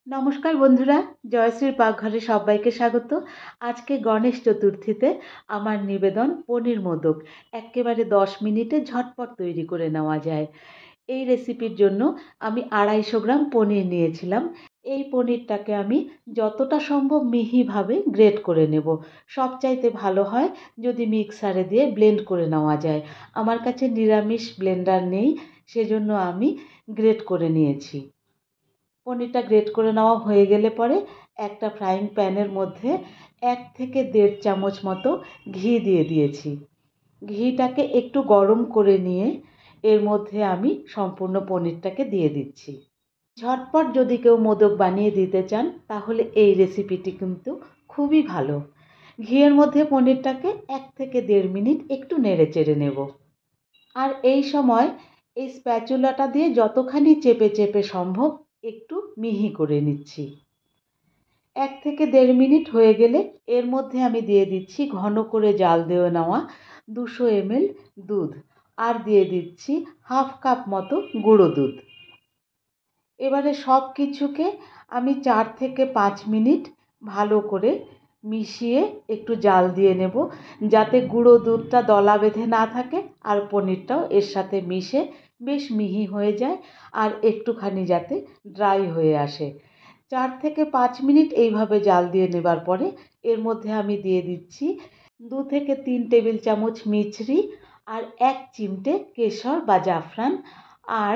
নমস্কার বন্ধুরা, জয়শ্রীর পাকঘরে সবাইকে স্বাগত। আজকে গণেশ চতুর্থীতে আমার নিবেদন পনির মোদক। এক্কেবারে 10 মিনিটে ঝটপট তৈরি করে নেওয়া যায়। এই রেসিপির জন্য আমি 250 গ্রাম পনির নিয়েছিলাম। এই পনিরটাকে আমি যতটা সম্ভব মিহিভাবে গ্রেট করে নেব। সবচাইতে ভালো হয় যদি মিক্সারে দিয়ে ব্লেন্ড করে নেওয়া যায়। আমার কাছে নিরামিষ ব্লেন্ডার নেই, সেজন্য আমি গ্রেট করে নিয়েছি। পনিরটা গ্রেট করে নেওয়া হয়ে গেলে পরে একটা ফ্রাইং প্যানের মধ্যে 1 থেকে 1.5 চামচ মতো ঘি দিয়ে দিয়েছি। ঘিটাকে একটু গরম করে নিয়ে এর মধ্যে আমি সম্পূর্ণ পনিরটাকে দিয়ে দিচ্ছি। ঝটপট যদি কেউ মোদক বানিয়ে দিতে চান তাহলে এই রেসিপিটি কিন্তু খুবই ভালো। ঘিয়ের মধ্যে পনিরটাকে 1 থেকে 1.5 মিনিট একটু নেড়ে চেড়ে নেব। আর এই সময় এই স্প্যাচুলাটা দিয়ে যতখানি চেপে চেপে সম্ভব একটু মিহি করে নিচ্ছি। 1 থেকে 1.5 মিনিট হয়ে গেলে এর মধ্যে আমি দিয়ে দিচ্ছি ঘন করে জাল দিয়ে নেওয়া 200 ml দুধ, আর দিয়ে দিচ্ছি হাফ কাপ মতো গুঁড়ো দুধ। এবারে সব কিছুকে আমি 4 থেকে 5 মিনিট ভালো করে মিশিয়ে একটু জাল দিয়ে নেব, যাতে গুঁড়ো দুধটা দলা বেঁধে না থাকে আর পনিরটাও এর সাথে মিশে বেশ মিহি হয়ে যায় আর একটুখানি যাতে ড্রাই হয়ে আসে। 4 থেকে 5 মিনিট এইভাবে জাল দিয়ে নেবার পরে এর মধ্যে আমি দিয়ে দিচ্ছি 2 থেকে 3 টেবিল চামচ মিছরি আর 1 চিমটে কেশর বা জাফরান, আর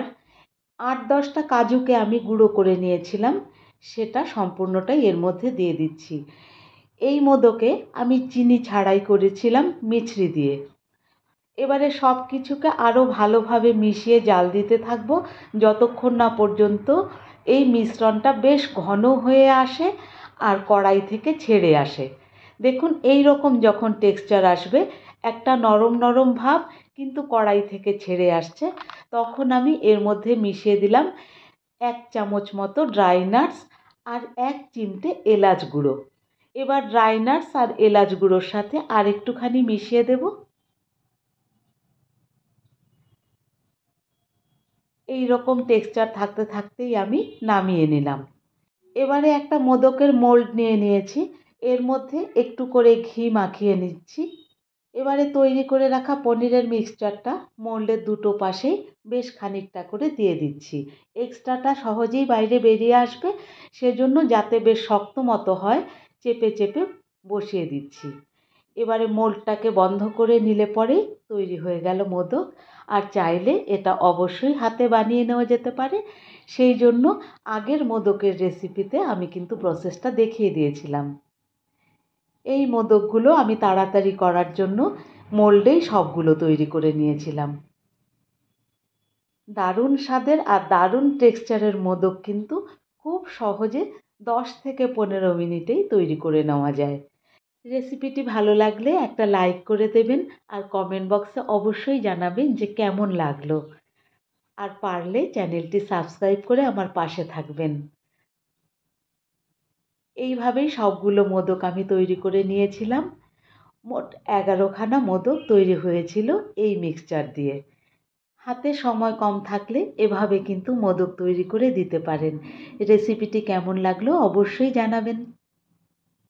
8-10টা কাজুকে আমি গুঁড়ো করে নিয়েছিলাম, সেটা সম্পূর্ণটাই এর মধ্যে দিয়ে দিচ্ছি। এই মোদকে আমি চিনি ছাড়াই করেছিলাম মিছরি দিয়ে। এবারে সব কিছুকে আরও ভালোভাবে মিশিয়ে জাল দিতে থাকবো যতক্ষণ না পর্যন্ত এই মিশ্রণটা বেশ ঘন হয়ে আসে আর কড়াই থেকে ছেড়ে আসে। দেখুন এই রকম যখন টেক্সচার আসবে, একটা নরম নরম ভাব কিন্তু কড়াই থেকে ছেড়ে আসছে, তখন আমি এর মধ্যে মিশিয়ে দিলাম 1 চামচ মতো ড্রাই নাটস আর 1 চিমটে এলাচ গুঁড়ো। এবার ড্রাই নাটস আর এলাচ গুঁড়োর সাথে আর একটুখানি মিশিয়ে দেব। এই রকম টেক্সচার থাকতে থাকতেই আমি নামিয়ে নিলাম। এবারে একটা মোদকের মোল্ড নিয়ে নিয়েছি, এর মধ্যে একটু করে ঘি মাখিয়ে নিচ্ছি। এবারে তৈরি করে রাখা পনিরের মিক্সচারটা মোল্ডের দুটো পাশেই বেশ খানিকটা করে দিয়ে দিচ্ছি। এক্সট্রাটা সহজেই বাইরে বেরিয়ে আসবে, সেজন্য যাতে বেশ শক্ত মতো হয় চেপে চেপে বসিয়ে দিচ্ছি। এবারে মোল্ডটাকে বন্ধ করে নিলে পরেই তৈরি হয়ে গেল মোদক। আর চাইলে এটা অবশ্যই হাতে বানিয়ে নেওয়া যেতে পারে, সেই জন্য আগের মোদকের রেসিপিতে আমি কিন্তু প্রসেসটা দেখিয়ে দিয়েছিলাম। এই মোদকগুলো আমি তাড়াতাড়ি করার জন্য মোল্ডেই সবগুলো তৈরি করে নিয়েছিলাম। দারুণ স্বাদের আর দারুণ টেক্সচারের মোদক কিন্তু খুব সহজে 10 থেকে 15 মিনিটেই তৈরি করে নেওয়া যায়। রেসিপিটি ভালো লাগলে একটা লাইক করে দেবেন আর কমেন্ট বক্সে অবশ্যই জানাবেন যে কেমন লাগলো। আর পারলে চ্যানেলটি সাবস্ক্রাইব করে আমার পাশে থাকবেন। এইভাবেই সবগুলো মোদক আমি তৈরি করে নিয়েছিলাম। মোট 11খানা মোদক তৈরি হয়েছিল এই মিক্সচার দিয়ে। হাতে সময় কম থাকলে এভাবে কিন্তু মোদক তৈরি করে দিতে পারেন। রেসিপিটি কেমন লাগলো অবশ্যই জানাবেন।